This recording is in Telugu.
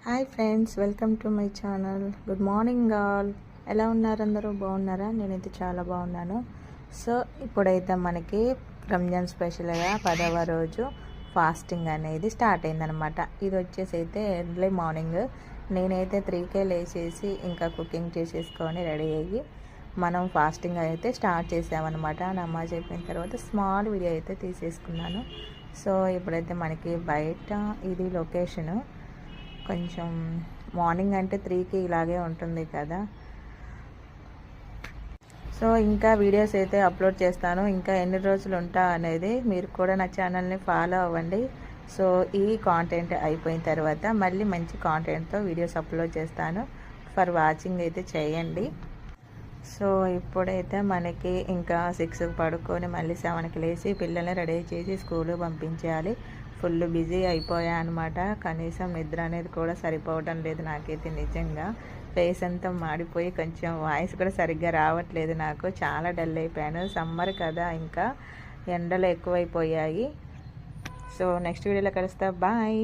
Hi friends, welcome to my channel. Good morning all. ఎలా ఉన్నారు? అందరూ బాగున్నారా? నేనైతే చాలా బాగున్నాను. సో ఇప్పుడైతే మనకి రంజాన్ స్పెషల్గా 10వ రోజు ఫాస్టింగ్ అనేది స్టార్ట్ అయిందనమాట. ఇది వచ్చేసి అయితే ఎర్లీ మార్నింగ్ నేనైతే 3కే లేచేసి ఇంకా కుకింగ్ చేసేసుకొని రెడీ అయ్యి మనం ఫాస్టింగ్ అయితే స్టార్ట్ చేసామన్నమాట. నమాజ్ అయిపోయిన తర్వాత స్మాల్ వీడియో అయితే తీసేసుకున్నాను. సో ఇప్పుడైతే మనకి బయట ఇది లొకేషను. కొంచెం మార్నింగ్ అంటే 3కి ఇలాగే ఉంటుంది కదా. సో ఇంకా వీడియోస్ అయితే అప్లోడ్ చేస్తాను. ఇంకా ఎన్ని రోజులు ఉంటా అనేది మీరు కూడా నా ఛానల్ని ఫాలో అవ్వండి. సో ఈ కాంటెంట్ అయిపోయిన తర్వాత మళ్ళీ మంచి కాంటెంట్తో వీడియోస్ అప్లోడ్ చేస్తాను. ఫర్ వాచింగ్ అయితే చేయండి. సో ఇప్పుడైతే మనకి ఇంకా 6కి పడుకొని మళ్ళీ 7కి లేచి పిల్లల్ని రెడీ చేసి స్కూల్కి పంపించేయాలి. ఫుల్ బిజీ అయిపోయా అనమాట. కనీసం నిద్ర అనేది కూడా సరిపోవడం లేదు నాకైతే. నిజంగా ఫేస్ అంతా మాడిపోయి కొంచెం వాయిస్ కూడా సరిగ్గా రావట్లేదు నాకు. చాలా డల్ అయిపోయాను. సమ్మర్ కదా, ఇంకా ఎండలు ఎక్కువైపోయాయి. సో నెక్స్ట్ వీడియోలో కలుస్తా. బాయ్.